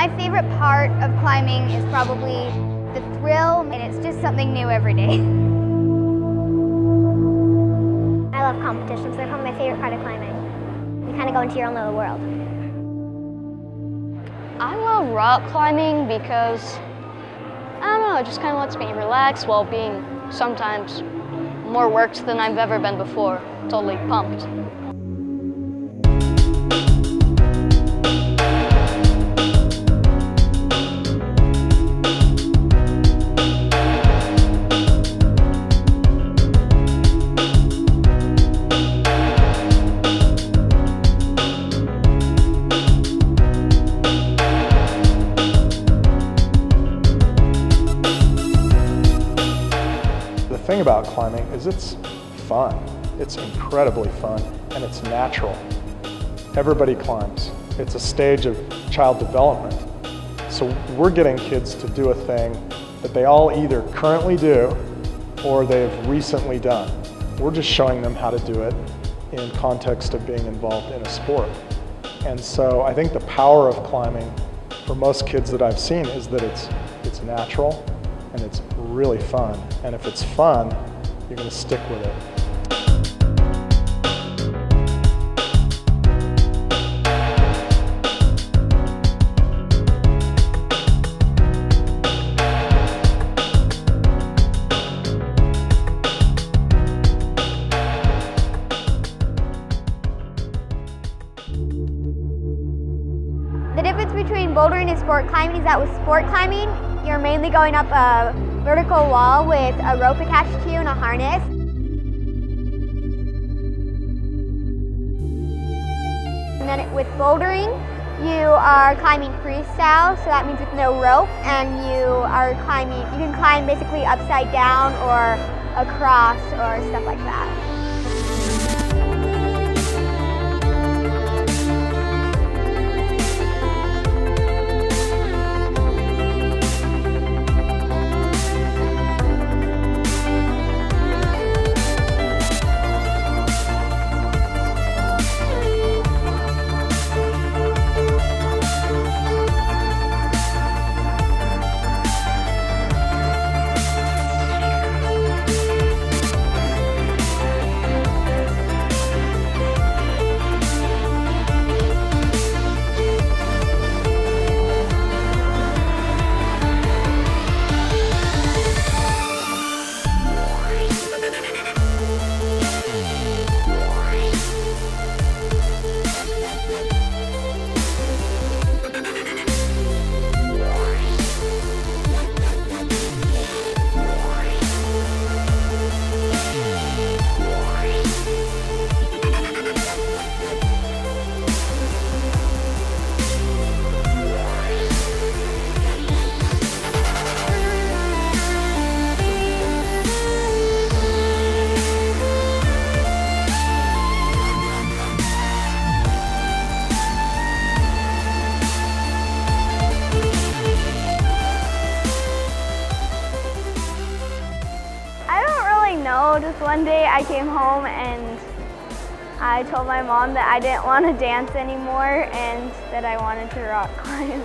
My favorite part of climbing is probably the thrill, and it's just something new every day. I love competitions. They're probably my favorite part of climbing. You kind of go into your own little world. I love rock climbing because, I don't know, it just kind of lets me relax while being sometimes more worked than I've ever been before. Totally pumped. The thing about climbing is it's fun. It's incredibly fun, and it's natural. Everybody climbs. It's a stage of child development. So we're getting kids to do a thing that they all either currently do or they've recently done. We're just showing them how to do it in context of being involved in a sport. And so I think the power of climbing for most kids that I've seen is that it's natural and it's really fun. And if it's fun, you're going to stick with it. The difference between bouldering and sport climbing is that with sport climbing, you're mainly going up a vertical wall with a rope attached to you and a harness. And then with bouldering, you are climbing freestyle, so that means with no rope, and you can climb basically upside down or across or stuff like that. Just one day I came home and I told my mom that I didn't want to dance anymore and that I wanted to rock climb.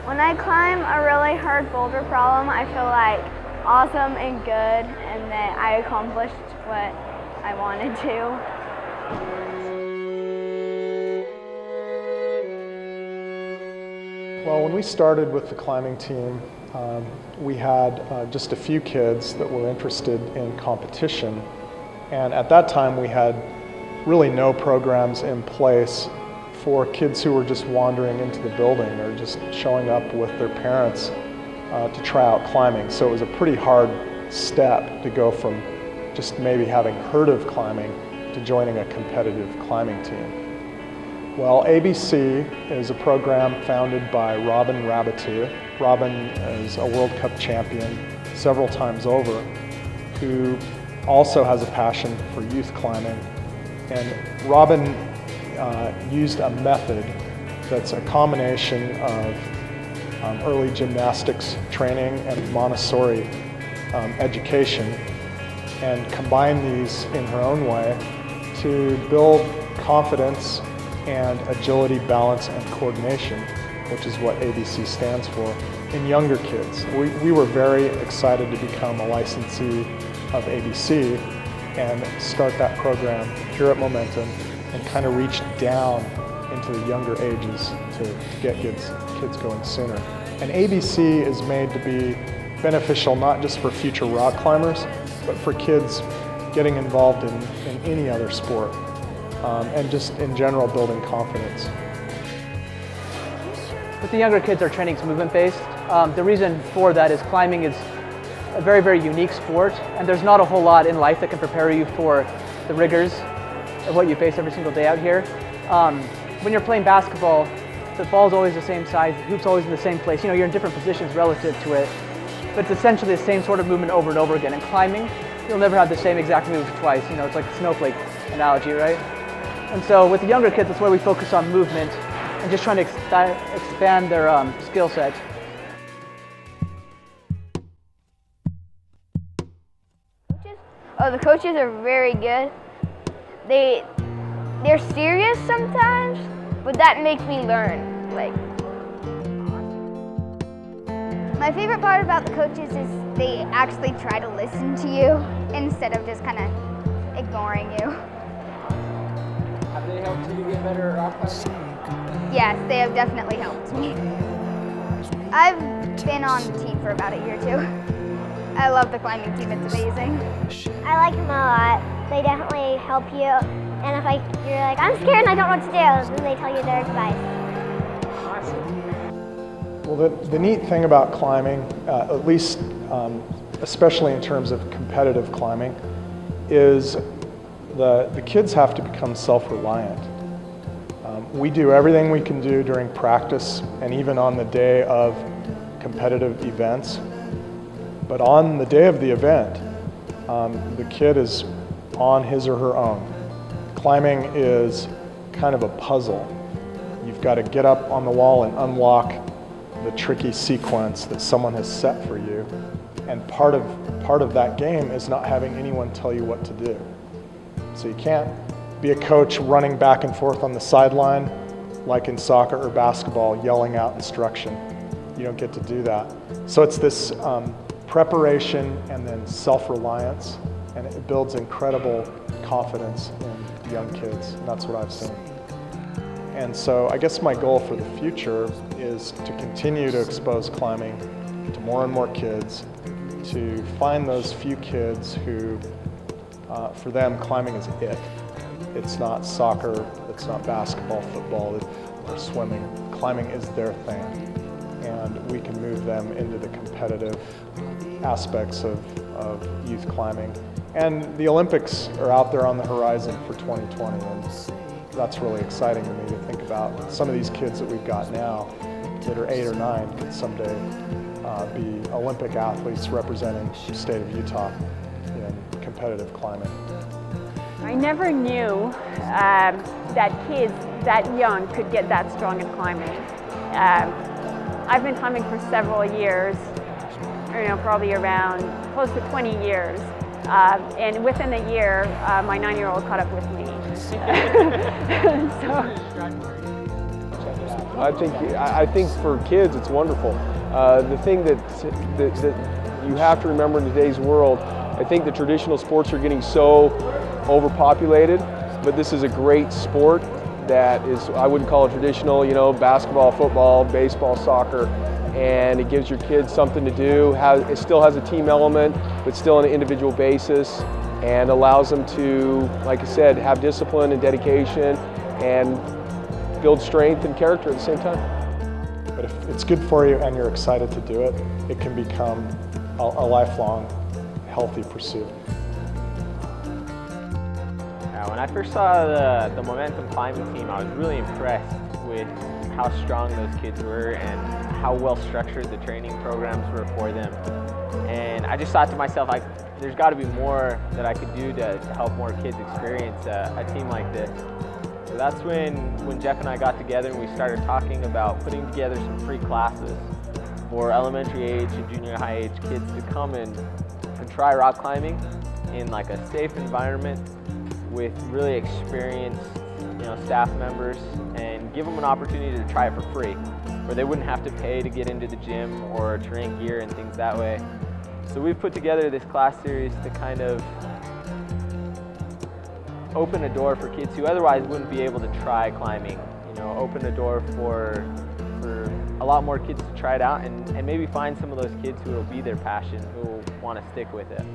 When I climb a really hard boulder problem, I feel like awesome and good and that I accomplished what I wanted to. Well, when we started with the climbing team, we had just a few kids that were interested in competition, and at that time we had really no programs in place for kids who were just wandering into the building or just showing up with their parents to try out climbing. So it was a pretty hard step to go from just maybe having heard of climbing to joining a competitive climbing team. Well, ABC is a program founded by Robin Rabatou. Robin is a World Cup champion several times over, who also has a passion for youth climbing. And Robin used a method that's a combination of early gymnastics training and Montessori education, and combined these in her own way to build confidence and agility, balance, and coordination which is what ABC stands for, in younger kids. We were very excited to become a licensee of ABC and start that program here at Momentum and kind of reach down into the younger ages to get kids going sooner. And ABC is made to be beneficial not just for future rock climbers, but for kids getting involved in any other sport, and just in general building confidence. With the younger kids, our training's movement-based. The reason for that is climbing is a very, very unique sport, and there's not a whole lot in life that can prepare you for the rigors of what you face every single day out here. When you're playing basketball, the ball's always the same size, the hoop's always in the same place. You know, you're in different positions relative to it, but it's essentially the same sort of movement over and over again. In climbing, you'll never have the same exact move twice. You know, it's like the snowflake analogy, right? And so with the younger kids, that's where we focus on movement and just trying to expand their skill set. Oh, the coaches are very good. They're serious sometimes, but that makes me learn. My favorite part about the coaches is they actually try to listen to you instead of just kind of ignoring you. Have they helped you get better at rock climbing? Yes, they have definitely helped me. I've been on the team for about a year too. I love the climbing team, it's amazing. I like them a lot. They definitely help you. And if you're like, I'm scared and I don't know what to do, then they tell you their advice. Well, the neat thing about climbing, at least especially in terms of competitive climbing, is the kids have to become self-reliant. We do everything we can do during practice and even on the day of competitive events. But on the day of the event, the kid is on his or her own. Climbing is kind of a puzzle. You've got to get up on the wall and unlock the tricky sequence that someone has set for you. And part of that game is not having anyone tell you what to do. So you can't be a coach running back and forth on the sideline like in soccer or basketball, yelling out instruction. You don't get to do that. So it's this preparation and then self-reliance, and it builds incredible confidence in young kids, and that's what I've seen. And so I guess my goal for the future is to continue to expose climbing to more and more kids, to find those few kids who, for them, climbing is it. It's not soccer, it's not basketball, football, or swimming. Climbing is their thing. And we can move them into the competitive aspects of youth climbing. And the Olympics are out there on the horizon for 2020, and that's really exciting to me to think about. Some of these kids that we've got now that are 8 or 9 could someday be Olympic athletes representing the state of Utah in competitive climbing. I never knew that kids that young could get that strong in climbing. I've been climbing for several years, probably around close to 20 years. And within a year, my 9-year-old caught up with me. I think for kids it's wonderful. The thing that you have to remember in today's world, I think the traditional sports are getting so overpopulated, but this is a great sport that is, I wouldn't call it traditional, basketball, football, baseball, soccer, and it gives your kids something to do. It still has a team element, but still on an individual basis, and allows them to, like I said, have discipline and dedication and build strength and character at the same time. But if it's good for you and you're excited to do it, it can become a lifelong, healthy pursuit. When I first saw the Momentum climbing team, I was really impressed with how strong those kids were and how well structured the training programs were for them. And I just thought to myself, there's got to be more that I could do to help more kids experience a team like this. So that's when Jeff and I got together and we started talking about putting together some free classes for elementary age and junior high age kids to come and try rock climbing in like a safe environment with really experienced staff members, and give them an opportunity to try it for free. where they wouldn't have to pay to get into the gym or to rent gear and things that way. So we've put together this class series to kind of open a door for kids who otherwise wouldn't be able to try climbing. You know, open a door for a lot more kids to try it out and maybe find some of those kids who will be their passion, who will want to stick with it.